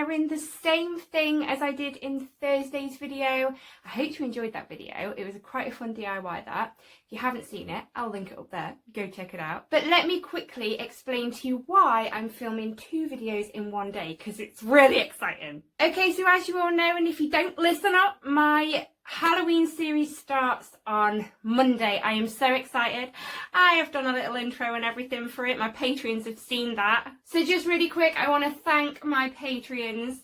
wearing the same thing as I did in Thursday's video. I hope you enjoyed that video. It was quite a fun DIY that. If you haven't seen it, I'll link it up there. Go check it out. But let me quickly explain to you why I'm filming 2 videos in one day, because it's really exciting. Okay, so as you all know, and if you don't, listen up, my Halloween series starts on Monday. I am so excited. I have done a little intro and everything for it. My Patreons have seen that. So just really quick, I want to thank my Patreons.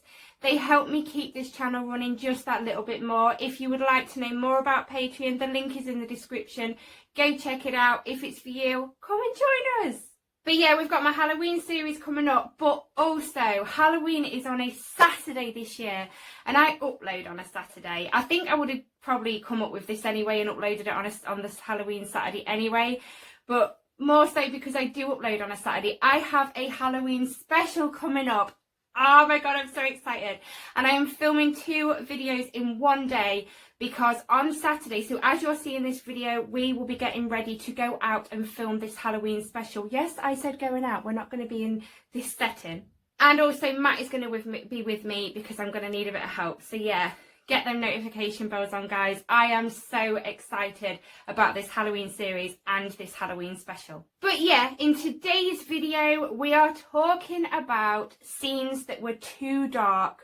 They help me keep this channel running just that little bit more. If you would like to know more about Patreon, the link is in the description. Go check it out. If it's for you, come and join us. But yeah, we've got my Halloween series coming up, but also Halloween is on a Saturday this year, and I upload on a Saturday. I think I would have probably come up with this anyway and uploaded it on this Halloween Saturday anyway, but more so because I do upload on a Saturday. I have a Halloween special coming up. Oh my god, I'm so excited. And I am filming 2 videos in one day because on Saturday, so as you're seeing this video, we will be getting ready to go out and film this Halloween special. Yes, I said going out. We're not going to be in this setting. And also Matt is going to be with me because I'm going to need a bit of help. So yeah, get them notification bells on, guys. I am so excited about this Halloween series and this Halloween special. But yeah, in today's video, we are talking about scenes that were too dark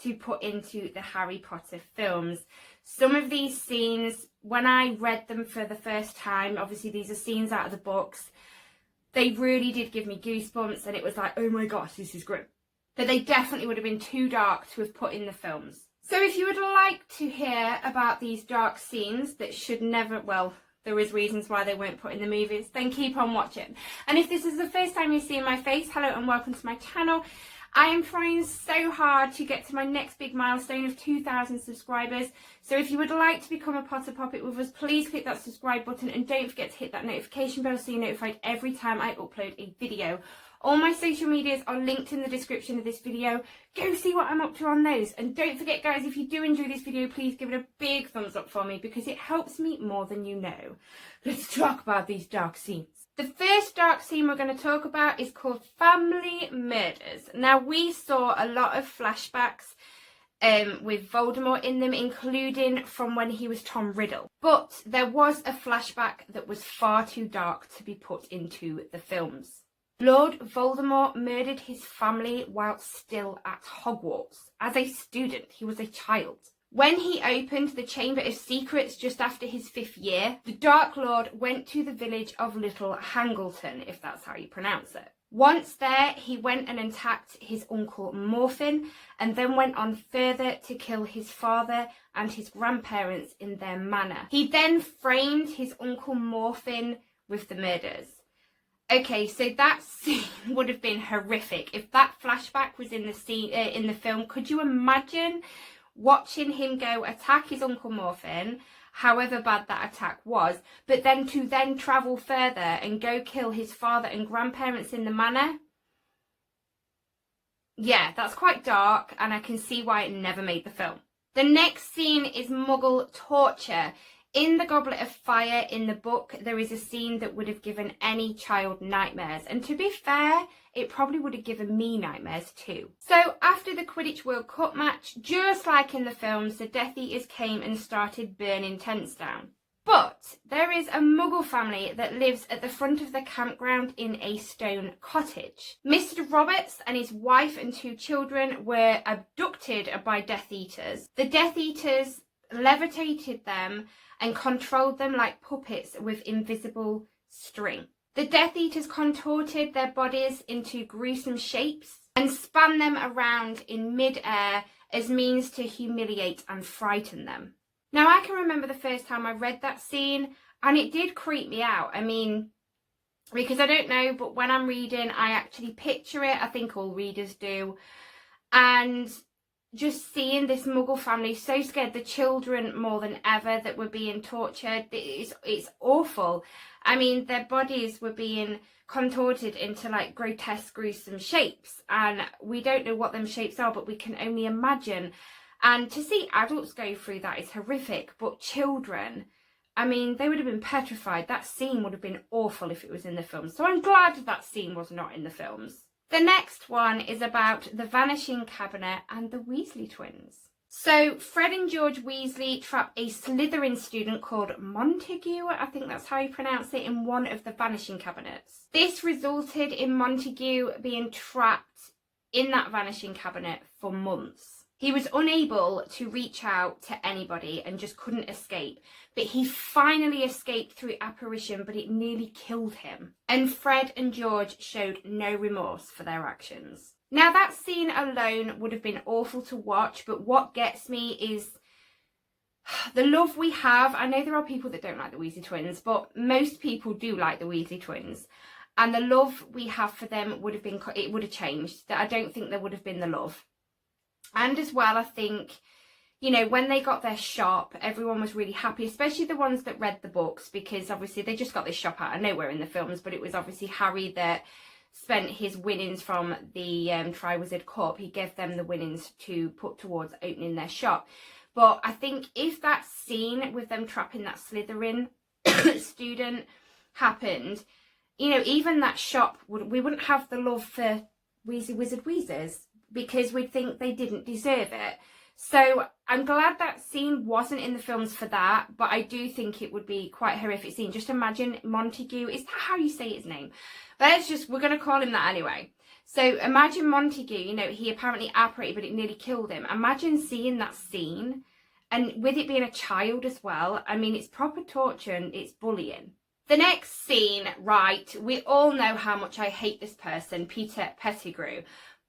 to put into the Harry Potter films. Some of these scenes, when I read them for the first time, obviously these are scenes out of the books, they really did give me goosebumps, and it was like, oh my gosh, this is grim. But they definitely would have been too dark to have put in the films. So if you would like to hear about these dark scenes that should never, well, there is reasons why they weren't put in the movies, then keep on watching. And if this is the first time you're seeing my face, hello and welcome to my channel. I am trying so hard to get to my next big milestone of 2,000 subscribers. So if you would like to become a Potter Poppet with us, please click that subscribe button and don't forget to hit that notification bell so you're notified every time I upload a video. All my social medias are linked in the description of this video. Go see what I'm up to on those. And don't forget, guys, if you do enjoy this video, please give it a big thumbs up for me because it helps me more than you know. Let's talk about these dark scenes. The first dark scene we're going to talk about is called Family Murders. Now, we saw a lot of flashbacks with Voldemort in them, including from when he was Tom Riddle. But there was a flashback that was far too dark to be put into the films. Lord Voldemort murdered his family while still at Hogwarts. As a student, he was a child. When he opened the Chamber of Secrets just after his 5th year, the Dark Lord went to the village of Little Hangleton, if that's how you pronounce it. Once there, he went and attacked his uncle Morphin, and then went on further to kill his father and his grandparents in their manor. He then framed his uncle Morphin with the murders. Okay, so that scene would have been horrific. If that flashback was in the scene in the film, could you imagine watching him go attack his Uncle Morphin, however bad that attack was, but then to travel further and go kill his father and grandparents in the manor? Yeah, that's quite dark, and I can see why it never made the film. The next scene is Muggle torture. In the Goblet of Fire in the book, there is a scene that would have given any child nightmares. And to be fair, it probably would have given me nightmares too. So after the Quidditch World Cup match, just like in the films, the Death Eaters came and started burning tents down. But there is a Muggle family that lives at the front of the campground in a stone cottage. Mr. Roberts and his wife and 2 children were abducted by Death Eaters. The Death Eaters levitated them and controlled them like puppets with invisible string. The Death Eaters contorted their bodies into gruesome shapes and span them around in mid-air as means to humiliate and frighten them. Now, I can remember the first time I read that scene, and it did creep me out. I mean, because I don't know, but when I'm reading, I actually picture it. I think all readers do. And just seeing this Muggle family so scared, the children more than ever that were being tortured, it's awful. I mean, their bodies were being contorted into like grotesque, gruesome shapes, and we don't know what them shapes are, but we can only imagine. And to see adults go through that is horrific, but children, I mean, they would have been petrified. That scene would have been awful if it was in the film. So I'm glad that scene was not in the films. The next one is about the Vanishing Cabinet and the Weasley twins. So Fred and George Weasley trap a Slytherin student called Montague, I think that's how you pronounce it, in one of the Vanishing Cabinets. This resulted in Montague being trapped in that Vanishing Cabinet for months. He was unable to reach out to anybody and just couldn't escape. But he finally escaped through apparition, but it nearly killed him. And Fred and George showed no remorse for their actions. Now that scene alone would have been awful to watch, but what gets me is the love we have. I know there are people that don't like the Weasley twins, but most people do like the Weasley twins. And the love we have for them would have changed. I don't think there would have been the love. And as well, I think, you know, when they got their shop, everyone was really happy, especially the ones that read the books, because obviously they just got this shop out of nowhere in the films, but it was obviously Harry that spent his winnings from the Triwizard Cup. He gave them the winnings to put towards opening their shop. But I think if that scene with them trapping that Slytherin student happened, you know, even that shop, we wouldn't have the love for Weasley Wizard Wheezers, because we'd think they didn't deserve it. So I'm glad that scene wasn't in the films for that, but I do think it would be quite a horrific scene. Just imagine Montague, is that how you say his name? But we're going to call him that anyway. So imagine Montague, you know, he apparently apparated, but it nearly killed him. Imagine seeing that scene, and with it being a child as well. I mean, it's proper torture and it's bullying. The next scene, right, we all know how much I hate this person, Peter Pettigrew.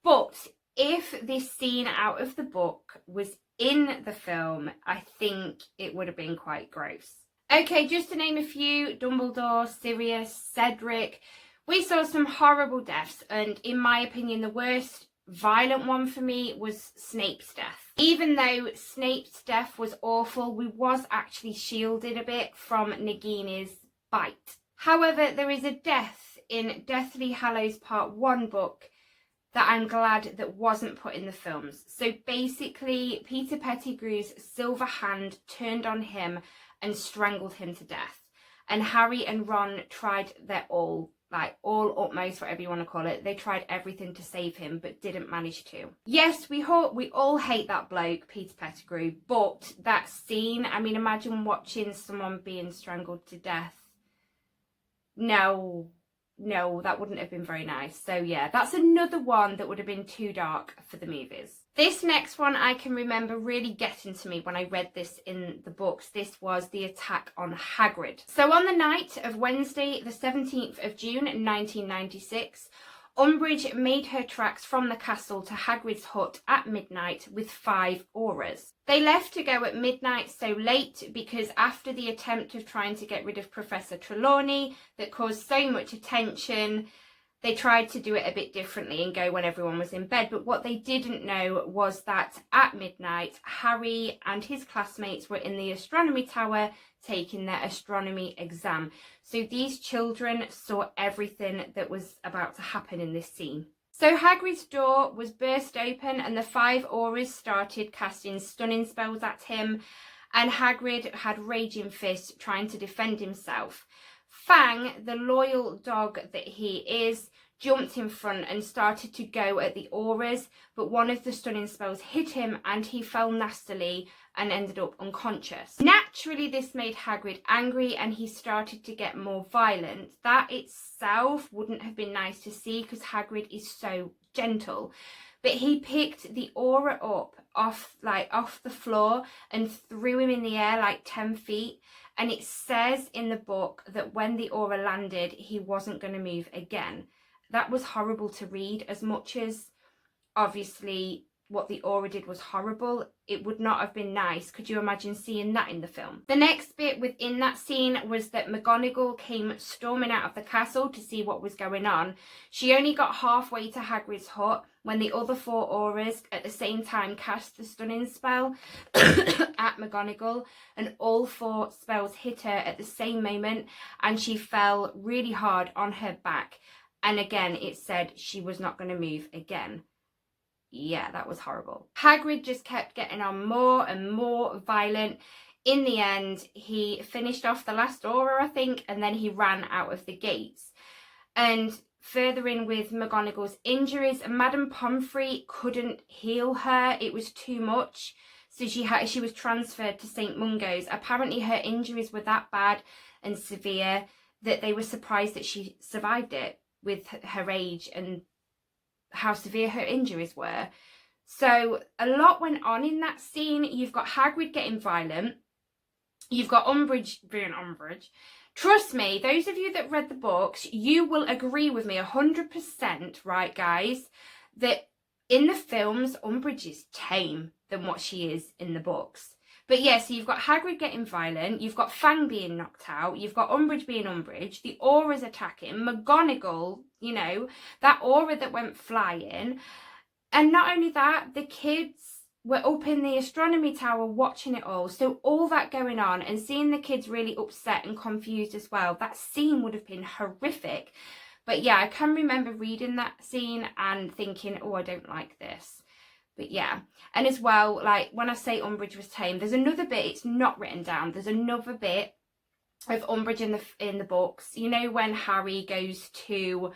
But if this scene out of the book was in the film, I think it would have been quite gross. Okay, just to name a few: Dumbledore, Sirius, Cedric. We saw some horrible deaths, and in my opinion, the worst violent one for me was Snape's death. Even though Snape's death was awful, we was actually shielded a bit from Nagini's bite. However, there is a death in Deathly Hallows Part 1 book that I'm glad that wasn't put in the films. So basically, Peter Pettigrew's silver hand turned on him and strangled him to death. And Harry and Ron tried their all utmost, whatever you want to call it. They tried everything to save him, but didn't manage to. Yes, we all hate that bloke, Peter Pettigrew, but that scene, I mean, imagine watching someone being strangled to death. No, that wouldn't have been very nice. So yeah, that's another one that would have been too dark for the movies. This next one I can remember really getting to me when I read this in the books. This was the attack on Hagrid. So on the night of Wednesday, the 17th of June, 1996, Umbridge made her tracks from the castle to Hagrid's hut at midnight with 5 Aurors. They left to go at midnight so late because after the attempt of trying to get rid of Professor Trelawney that caused so much attention, they tried to do it a bit differently and go when everyone was in bed. But what they didn't know was that at midnight, Harry and his classmates were in the astronomy tower taking their astronomy exam. So these children saw everything that was about to happen in this scene. So Hagrid's door was burst open and the 5 Aurors started casting stunning spells at him, and Hagrid had raging fists trying to defend himself. Fang, the loyal dog that he is, jumped in front and started to go at the Aurors, but one of the stunning spells hit him and he fell nastily and ended up unconscious. Naturally, this made Hagrid angry and he started to get more violent. That itself wouldn't have been nice to see because Hagrid is so gentle. But he picked the Auror up off the floor and threw him in the air like 10 feet. And it says in the book that when the Auror landed, he wasn't going to move again. That was horrible to read. As much as obviously what the Auror did was horrible, it would not have been nice. Could you imagine seeing that in the film? The next bit within that scene was that McGonagall came storming out of the castle to see what was going on. She only got halfway to Hagrid's hut when the other 4 Aurors at the same time cast the stunning spell at McGonagall, and all 4 spells hit her at the same moment and she fell really hard on her back. And again, it said she was not going to move again. Yeah, that was horrible. Hagrid just kept getting on more and more violent. In the end, he finished off the last Auror, I think, and then he ran out of the gates. And furthering with McGonagall's injuries. Madame Pomfrey couldn't heal her. It was too much. So she was transferred to St. Mungo's. Apparently her injuries were that bad and severe that they were surprised that she survived it with her age and how severe her injuries were. So a lot went on in that scene. You've got Hagrid getting violent. You've got Umbridge being Umbridge. Trust me, those of you that read the books, you will agree with me 100%, right, guys, that in the films, Umbridge is tame than what she is in the books. But yeah, so you've got Hagrid getting violent, you've got Fang being knocked out, you've got Umbridge being Umbridge, the aura's attacking, McGonagall, you know, that aura that went flying. And not only that, the kids were up in the astronomy tower watching it all. So all that going on and seeing the kids really upset and confused as well, that scene would have been horrific. But yeah, I can remember reading that scene and thinking, oh, I don't like this. But yeah, and as well, like when I say Umbridge was tame, there's another bit, it's not written down, there's another bit of Umbridge in the books. You know when Harry goes to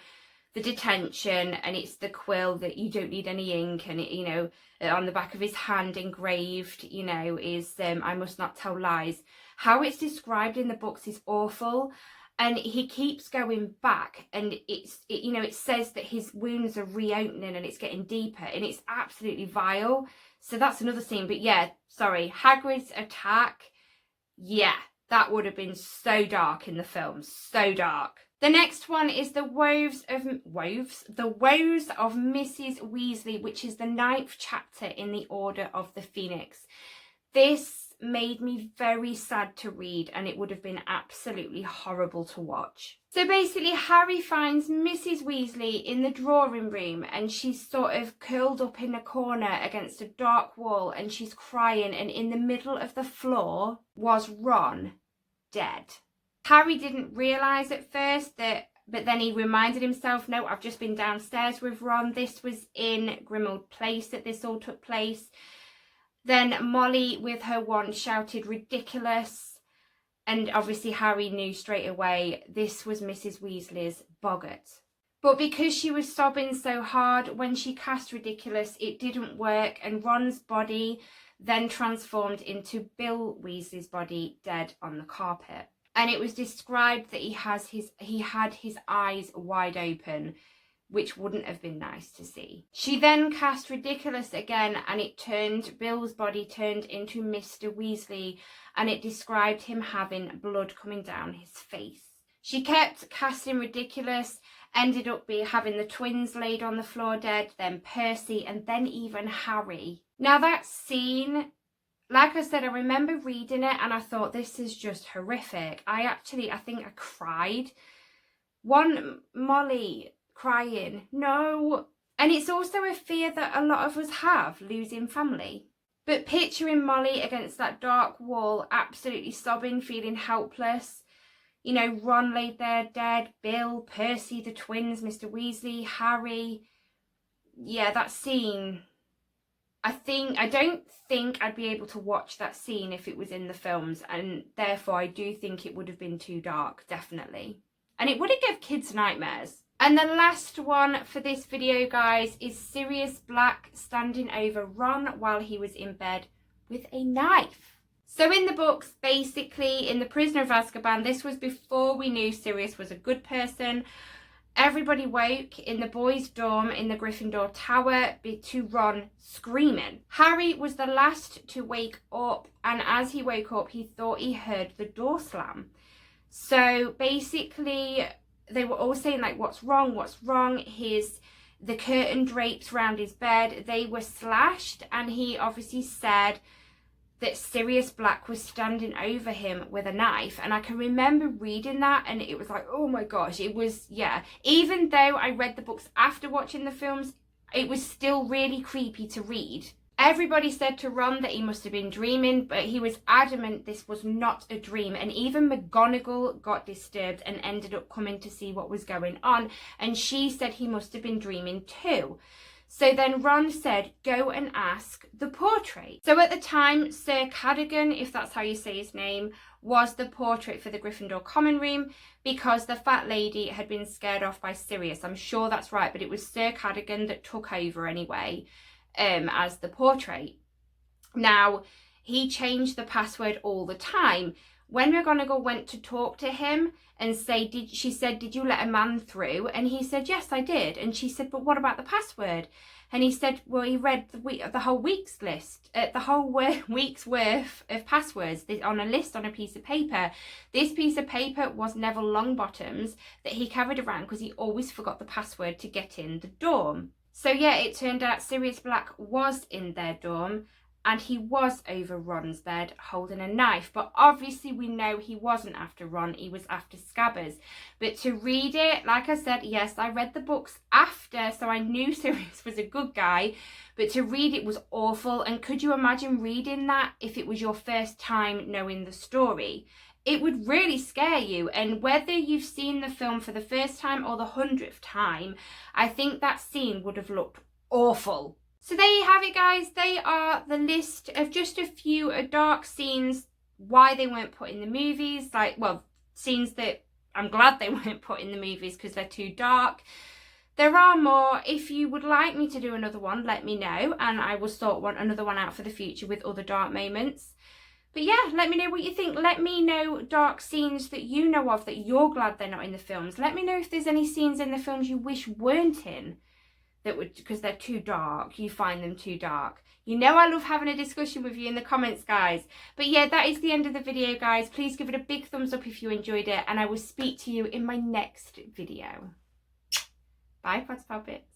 the detention and it's the quill that you don't need any ink, and it, you know, on the back of his hand engraved, you know, is I must not tell lies. How it's described in the books is awful. And he keeps going back, and you know, it says that his wounds are reopening and it's getting deeper, and it's absolutely vile. So that's another scene. But yeah, sorry, Hagrid's attack, yeah, that would have been so dark in the film, so dark. The next one is the Woes of Mrs. Weasley, which is the 9th chapter in the Order of the Phoenix. This made me very sad to read, and it would have been absolutely horrible to watch. So basically, Harry finds Mrs. Weasley in the drawing room, and she's sort of curled up in a corner against a dark wall, and she's crying, and in the middle of the floor was Ron, dead. Harry didn't realise at first that, but then he reminded himself, no, I've just been downstairs with Ron. This was in Grimmauld Place that this all took place. Then Molly, with her wand, shouted ridiculous. And obviously Harry knew straight away this was Mrs. Weasley's boggart. But because she was sobbing so hard, when she cast ridiculous, it didn't work. And Ron's body then transformed into Bill Weasley's body, dead on the carpet. And it was described that he had his eyes wide open, which wouldn't have been nice to see. She then cast ridiculous again, and Bill's body turned into Mr. Weasley, and it described him having blood coming down his face. She kept casting ridiculous, ended up having the twins laid on the floor dead, then Percy, and then even Harry. Now that scene, like I said, I remember reading it and I thought, this is just horrific. I think I cried. Molly crying, no. And it's also a fear that a lot of us have, losing family. But picturing Molly against that dark wall, absolutely sobbing, feeling helpless. You know, Ron laid there dead, Bill, Percy, the twins, Mr. Weasley, Harry. Yeah, that scene. I don't think I'd be able to watch that scene if it was in the films, and therefore I do think it would have been too dark, definitely. And it would have given kids nightmares. And the last one for this video, guys, is Sirius Black standing over Ron while he was in bed with a knife. So in the books, basically, in The Prisoner of Azkaban, this was before we knew Sirius was a good person. Everybody woke in the boys' dorm in the Gryffindor Tower to Ron screaming. Harry was the last to wake up, and as he woke up, he thought he heard the door slam. So basically, they were all saying, like, what's wrong? What's wrong? The curtain drapes around his bed, they were slashed, and he obviously said that Sirius Black was standing over him with a knife. And I can remember reading that, and it was like, oh my gosh, it was, yeah. Even though I read the books after watching the films, it was still really creepy to read. Everybody said to Ron that he must have been dreaming, but he was adamant this was not a dream. And even McGonagall got disturbed and ended up coming to see what was going on. And she said he must have been dreaming too. So then Ron said, go and ask the portrait. So at the time, Sir Cadogan, if that's how you say his name, was the portrait for the Gryffindor common room, because the fat lady had been scared off by Sirius. I'm sure that's right, but it was Sir Cadogan that took over anyway, as the portrait. Now, he changed the password all the time. When McGonagall went to talk to him and say, she said, did you let a man through? And he said, yes, I did. And she said, but what about the password? And he said, well, he read the whole week's list, the whole week's worth of passwords on a list on a piece of paper. This piece of paper was Neville Longbottom's that he carried around because he always forgot the password to get in the dorm. So yeah, it turned out Sirius Black was in their dorm, and he was over Ron's bed holding a knife. But obviously we know he wasn't after Ron, he was after Scabbers. But to read it, like I said, yes, I read the books after, so I knew Sirius was a good guy. But to read it was awful. And could you imagine reading that if it was your first time knowing the story? It would really scare you. And whether you've seen the film for the first time or the 100th time, I think that scene would have looked awful. So there you have it, guys. They are the list of just a few dark scenes, why they weren't put in the movies. Scenes that I'm glad they weren't put in the movies because they're too dark. There are more. If you would like me to do another one, let me know, and I will sort another one out for the future with other dark moments. But yeah, let me know what you think. Let me know dark scenes that you know of that you're glad they're not in the films. Let me know if there's any scenes in the films you wish weren't in, that would, because they're too dark, you find them too dark. You know I love having a discussion with you in the comments, guys. But yeah, that is the end of the video, guys. Please give it a big thumbs up if you enjoyed it, and I will speak to you in my next video. Bye, Poppets.